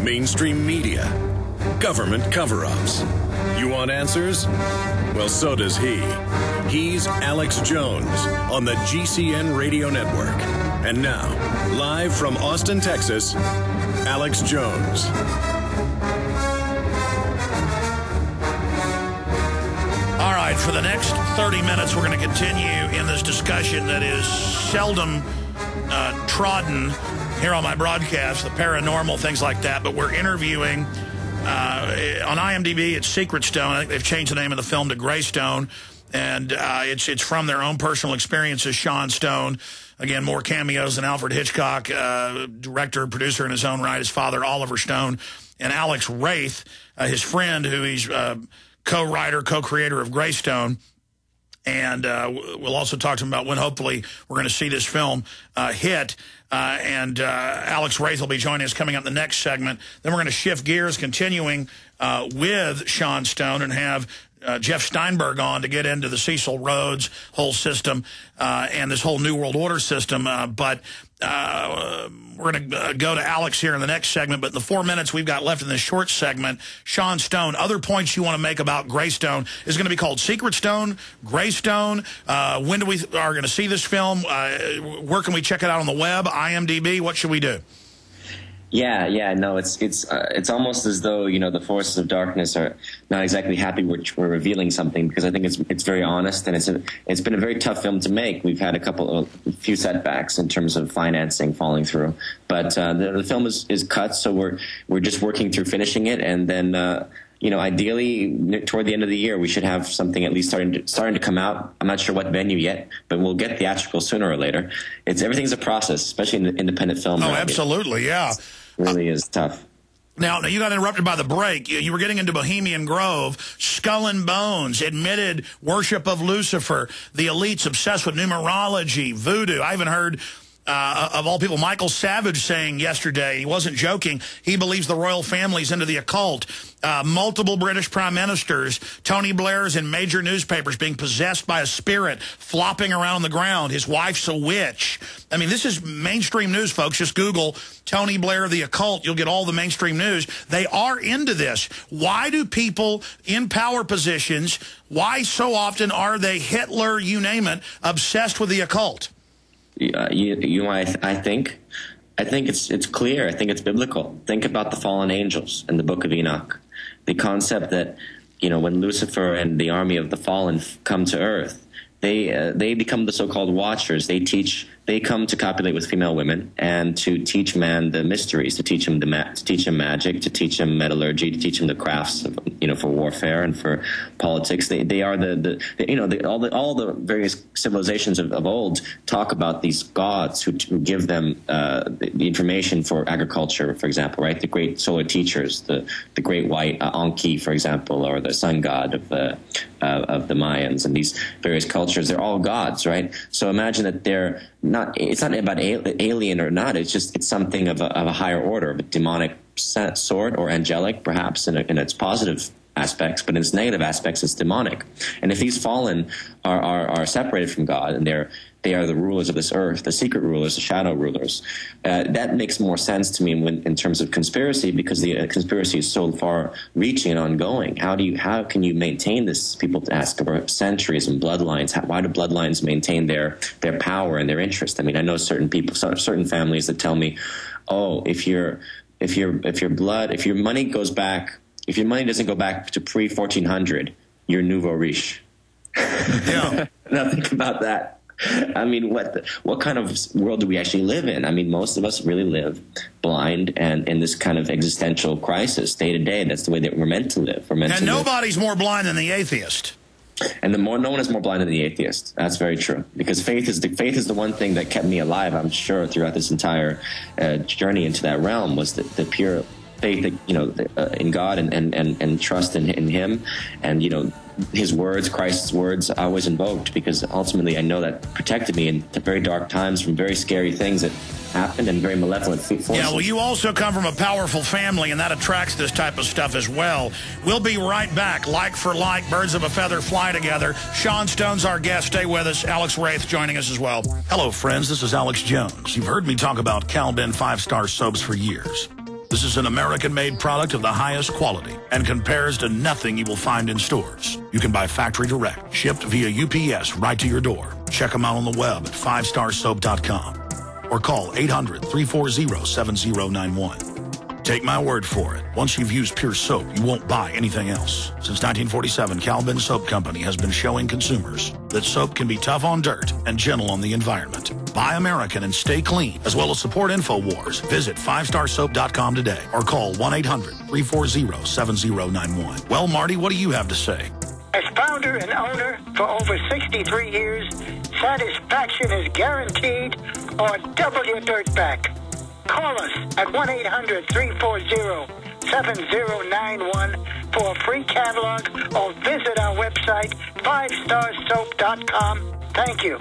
mainstream media, government cover-ups. You want answers? Well, so does he. He's Alex Jones on the GCN Radio Network. And now, live from Austin, Texas, Alex Jones. All right, for the next 30 minutes, we're going to continue in this discussion that is seldom trodden here on my broadcast, the paranormal, things like that. But we're interviewing, on IMDb, it's Secret Stone. I think they've changed the name of the film to Greystone. And it's from their own personal experiences, Sean Stone. Again, more cameos than Alfred Hitchcock, director, producer in his own right, his father, Oliver Stone, and Alex Wraith, his friend, who he's co-writer, co-creator of Greystone. And we'll also talk to him about when hopefully we're going to see this film hit. And Alex Wraith will be joining us coming up in the next segment. Then we're going to shift gears, continuing with Sean Stone, and have Jeff Steinberg on to get into the Cecil Rhodes whole system and this whole New World Order system. But we're going to go to Alex here in the next segment. But in the 4 minutes we've got left in this short segment, Sean Stone, other points you want to make about Greystone is going to be called Secret Stone, Greystone. When do we are going to see this film? Where can we check it out on the web, IMDb? What should we do? Yeah, no, it's almost as though, you know, the forces of darkness are not exactly happy we're revealing something, because I think it's very honest, and it's been a very tough film to make. We've had a few setbacks in terms of financing falling through, but the film is cut, so we're just working through finishing it, and then you know, ideally toward the end of the year we should have something at least starting to come out. I'm not sure what venue yet, but we'll get theatrical sooner or later. Everything's a process, especially in the independent film. Oh, absolutely, yeah. It really is tough. Now, you got interrupted by the break. You were getting into Bohemian Grove, Skull and Bones, admitted worship of Lucifer, the elites obsessed with numerology, voodoo. I even heard, of all people, Michael Savage saying yesterday, he wasn't joking, he believes the royal family's into the occult. Multiple British prime ministers, Tony Blair's in major newspapers being possessed by a spirit, flopping around on the ground. His wife's a witch. I mean, this is mainstream news, folks. Just Google Tony Blair, the occult. You'll get all the mainstream news. They are into this. Why do people in power positions, why so often are they Hitler, you name it, obsessed with the occult? I think it's clear. I think it's biblical. Think about the fallen angels in the Book of Enoch. The concept that, you know, when Lucifer and the army of the fallen come to earth, they become the so-called watchers. They come to copulate with female women and to teach man the mysteries, to teach him magic, to teach him metallurgy, to teach him the crafts of, you know, for warfare and for politics. They are all the various civilizations of old talk about these gods who give them the information for agriculture, for example, right? The great solar teachers, the great white Anki, for example, or the sun god of the Mayans, and these various cultures. They're all gods, right? So imagine that they're not. It's not about alien or not. It's something of a higher order, of a demonic sort, or angelic, perhaps in its positive aspects, but in its negative aspects, it's demonic. And if these fallen are separated from God, and they are the rulers of this earth, the secret rulers, the shadow rulers, that makes more sense to me in terms of conspiracy, because the conspiracy is so far-reaching and ongoing. How can you maintain this? People ask about centuries and bloodlines. Why do bloodlines maintain their power and their interest? I mean, I know certain certain families that tell me, oh, if your money doesn't go back to pre-1400, you're nouveau riche. Yeah. Now think about that. I mean, what kind of world do we actually live in? I mean, most of us really live blind and in this kind of existential crisis day to day. That's the way that we're meant to live. And nobody's more blind than the atheist. And no one is more blind than the atheist. That's very true. Because faith is the one thing that kept me alive, I'm sure, throughout this entire journey into that realm, was the pure faith that, you know, in God and trust in Him, and, you know, His words, Christ's words, I always invoked, because ultimately I know that protected me in very dark times from very scary things that happened and very malevolent forces. Yeah, well, you also come from a powerful family, and that attracts this type of stuff as well. We'll be right back. Like for like, birds of a feather fly together. Sean Stone's our guest. Stay with us. Alex Wraith joining us as well. Hello, friends. This is Alex Jones. You've heard me talk about Cal Ben 5-star soaps for years. This is an American-made product of the highest quality and compares to nothing you will find in stores. You can buy factory direct, shipped via UPS right to your door. Check them out on the web at 5starsoap.com or call 800-340-7091. Take my word for it. Once you've used Pure Soap, you won't buy anything else. Since 1947, Calvin Soap Company has been showing consumers that soap can be tough on dirt and gentle on the environment. Buy American and stay clean, as well as support InfoWars. Visit 5starsoap.com today or call 1-800-340-7091. Well, Marty, what do you have to say? As founder and owner for over 63 years, satisfaction is guaranteed or double your dirt back. Call us at 1-800-340-7091 for a free catalog or visit our website, 5starsoap.com. Thank you.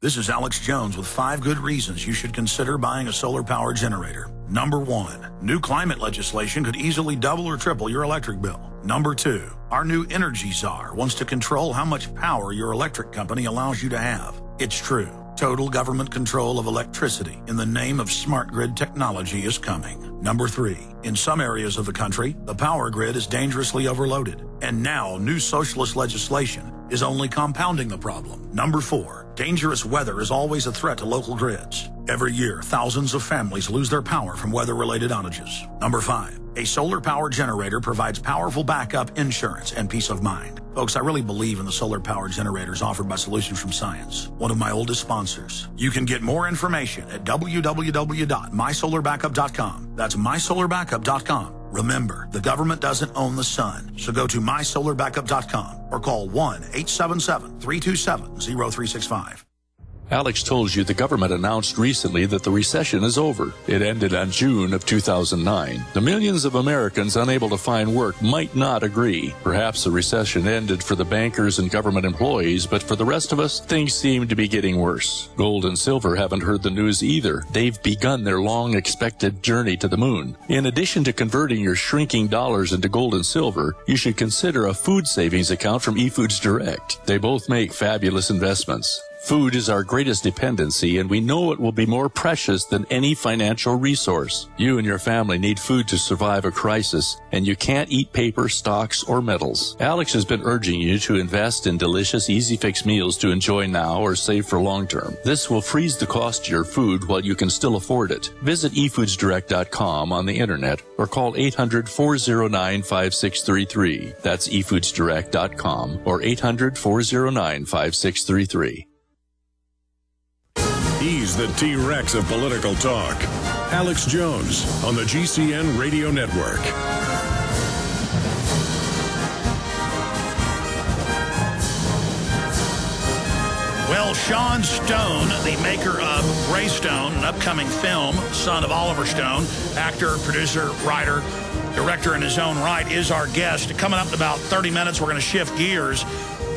This is Alex Jones with 5 good reasons you should consider buying a solar power generator. Number 1, new climate legislation could easily double or triple your electric bill. Number 2, our new energy czar wants to control how much power your electric company allows you to have. It's true. Total government control of electricity in the name of smart grid technology is coming. Number 3, in some areas of the country, the power grid is dangerously overloaded. And now new socialist legislation is only compounding the problem. Number 4, dangerous weather is always a threat to local grids. Every year, thousands of families lose their power from weather-related outages. Number 5, a solar power generator provides powerful backup insurance and peace of mind. Folks, I really believe in the solar power generators offered by Solutions from Science, one of my oldest sponsors. You can get more information at www.mysolarbackup.com. That's mysolarbackup.com. Remember, the government doesn't own the sun, so go to mysolarbackup.com or call 1-877-327-0365. Alex told you the government announced recently that the recession is over. It ended on June of 2009. The millions of Americans unable to find work might not agree. Perhaps the recession ended for the bankers and government employees, but for the rest of us, things seem to be getting worse. Gold and silver haven't heard the news either. They've begun their long-expected journey to the moon. In addition to converting your shrinking dollars into gold and silver, you should consider a food savings account from eFoods Direct. They both make fabulous investments. Food is our greatest dependency, and we know it will be more precious than any financial resource. You and your family need food to survive a crisis, and you can't eat paper, stocks, or metals. Alex has been urging you to invest in delicious, easy-fix meals to enjoy now or save for long-term. This will freeze the cost of your food while you can still afford it. Visit efoodsdirect.com on the internet or call 800-409-5633. That's efoodsdirect.com or 800-409-5633. He's the T-Rex of political talk. Alex Jones on the GCN Radio Network. Well, Sean Stone, the maker of Greystone, an upcoming film, son of Oliver Stone, actor, producer, writer, director in his own right, is our guest. Coming up in about 30 minutes, we're going to shift gears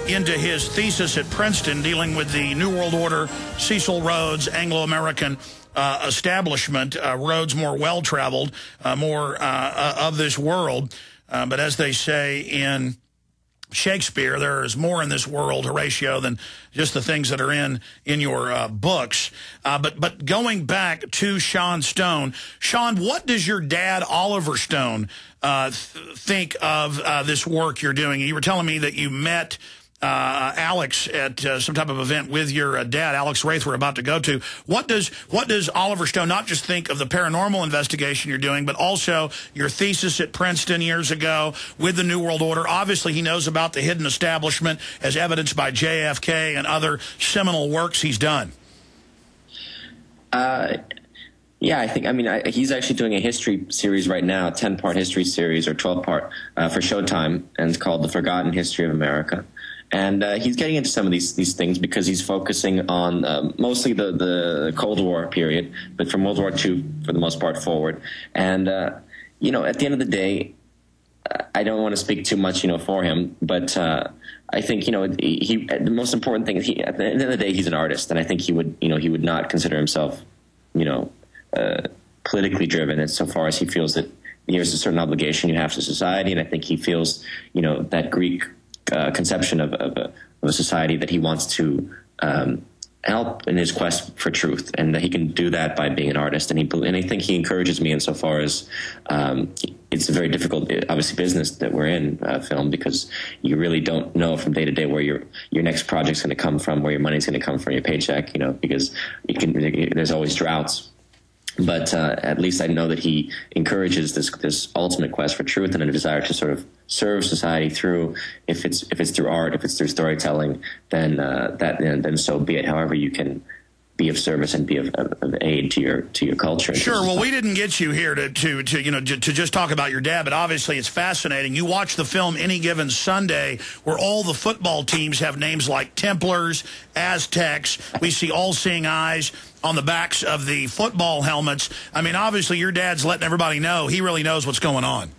into his thesis at Princeton dealing with the New World Order, Cecil Rhodes, Anglo-American establishment, Rhodes more well-traveled, more of this world. But as they say in Shakespeare, there is more in this world, Horatio, than just the things that are in your books. But going back to Sean Stone, Sean, what does your dad, Oliver Stone, think of this work you're doing? You were telling me that you met Alex at some type of event with your dad, Alex Wraith, we're about to go to. What does Oliver Stone not just think of the paranormal investigation you're doing, but also your thesis at Princeton years ago with the New World Order? Obviously, he knows about the hidden establishment as evidenced by JFK and other seminal works he's done. Yeah, he's actually doing a history series right now, a 10-part history series or 12-part for Showtime, and it's called The Forgotten History of America. And he's getting into some of these things because he's focusing on mostly the Cold War period, but from World War II for the most part forward. And, at the end of the day, I don't want to speak too much, for him, but I think, the most important thing is at the end of the day, he's an artist. And I think he would not consider himself, politically driven insofar as he feels that there's a certain obligation you have to society. And I think he feels, that Greek conception of a society that he wants to help in his quest for truth, and that he can do that by being an artist. And I think he encourages me insofar as it's a very difficult, obviously, business that we're in, film, because you really don't know from day to day where your next project's going to come from, where your money's going to come from, your paycheck, because there's always droughts. But at least I know that he encourages this ultimate quest for truth and a desire to sort of serve society through, if it's through art, if it's through storytelling, then so be it. However you can be of service and be of aid to your culture. Sure. Well, we didn't get you here to just talk about your dad, but obviously it's fascinating. You watch the film Any Given Sunday, where all the football teams have names like Templars, Aztecs. We see all-seeing eyes on the backs of the football helmets. I mean, obviously your dad's letting everybody know he really knows what's going on.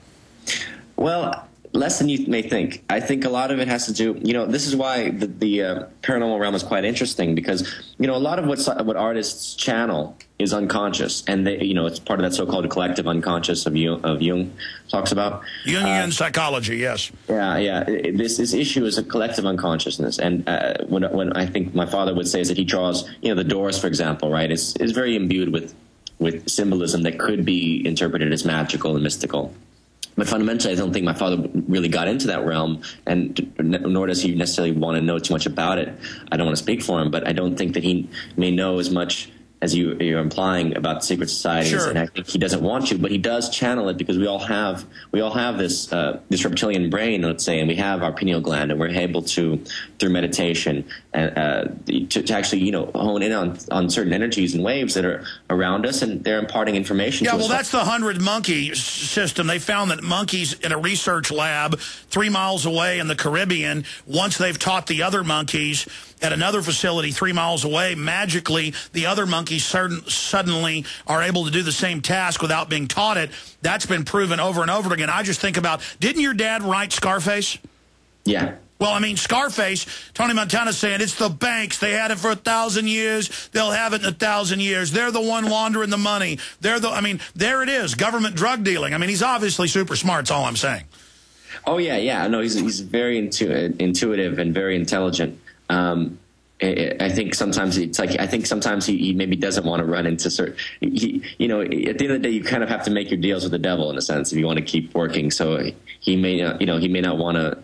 Well, less than you may think. I think a lot of it has to do, this is why the paranormal realm is quite interesting, because, a lot of what artists channel is unconscious, and they, it's part of that so-called collective unconscious of Jung talks about. Jungian psychology, yes. Yeah. This issue is a collective unconsciousness, and when I think my father would say is that he draws, the Doors, for example, right, is very imbued with symbolism that could be interpreted as magical and mystical. But fundamentally, I don't think my father really got into that realm, and nor does he necessarily want to know too much about it. I don't want to speak for him, but I don't think that he may know as much as you're implying about secret societies. Sure. And I think he doesn't want to, but he does channel it, because we all have this reptilian brain, let's say, and we have our pineal gland, and we're able to, through meditation, to actually hone in on certain energies and waves that are around us, and they're imparting information. Yeah, to well, us. that's the 100 monkey system. They found that monkeys in a research lab 3 miles away in the Caribbean, once they've taught the other monkeys at another facility 3 miles away, magically the other monkeys suddenly are able to do the same task without being taught it. That's been proven over and over again. I just think about, didn't your dad write Scarface? Yeah. Well, I mean, Scarface, Tony Montana's saying, it's the banks. They had it for 1,000 years. They'll have it in 1,000 years. They're the one laundering the money. There it is, government drug dealing. I mean, he's obviously super smart, that's all I'm saying. Oh, yeah. No, he's very intuitive and very intelligent. I think sometimes he maybe doesn't want to run into certain. At the end of the day, you kind of have to make your deals with the devil, in a sense, if you want to keep working. So he may not want to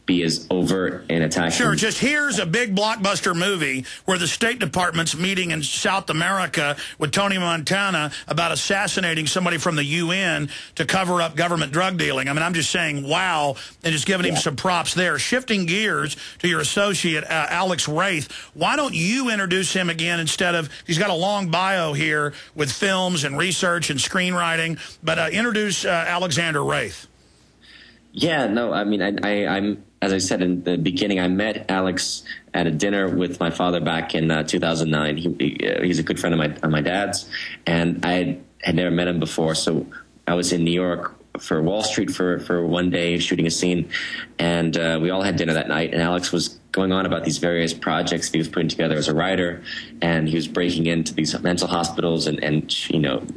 be as overt in attacking. Sure, just here's a big blockbuster movie where the State Department's meeting in South America with Tony Montana about assassinating somebody from the UN to cover up government drug dealing. I mean, I'm just saying, wow, and just giving him some props there. Shifting gears to your associate, Alex Wraith, why don't you introduce him again instead of, he's got a long bio here with films and research and screenwriting, but introduce Alexander Wraith. Yeah, no, I mean, I'm as I said in the beginning, I met Alex at a dinner with my father back in 2009. He's a good friend of my dad's, and I had never met him before. So I was in New York for Wall Street for one day shooting a scene, and we all had dinner that night. And Alex was going on about these various projects that he was putting together as a writer, and he was breaking into these mental hospitals and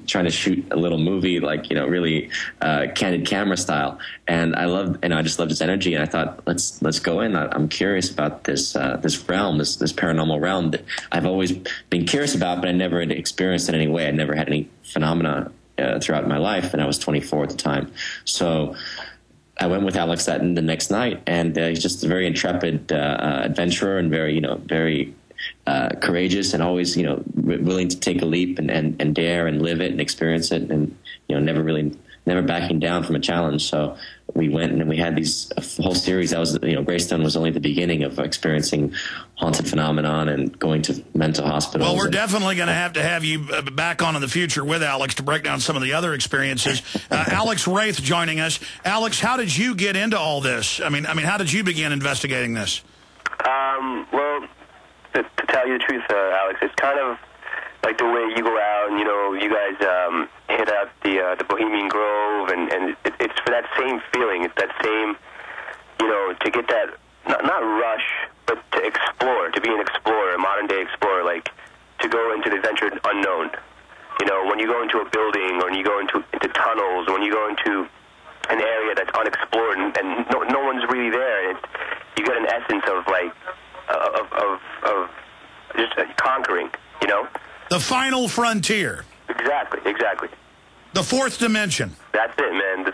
trying to shoot a little movie, like really candid camera style. And I just loved his energy, and I thought, let's go in. I'm curious about this realm, this paranormal realm that I've always been curious about, but I never had experienced in any way. I'd never had any phenomena throughout my life, and I was 24 at the time. So I went with Alex the next night, and he's just a very intrepid adventurer, and very courageous, and always willing to take a leap and dare and live it and experience it, and never backing down from a challenge. So we went and we had a whole series. That was, Greystone was only the beginning of experiencing haunted phenomenon and going to mental hospitals. Well, we're definitely going to have you back on in the future with Alex to break down some of the other experiences. Alex Wraith joining us. Alex, how did you get into all this? I mean, how did you begin investigating this? Well, to tell you the truth, Alex, it's kind of like the way you go out and, you guys hit out the Bohemian Grove, and it's for that same feeling. It's that same, to get that, not rush, but to explore, to be an explorer, a modern-day explorer, like to go into the adventure unknown. When you go into a building, or when you go into tunnels, when you go into an area that's unexplored and no one's really there, you get an essence of, like, of The final frontier. Exactly. The fourth dimension. That's it, man.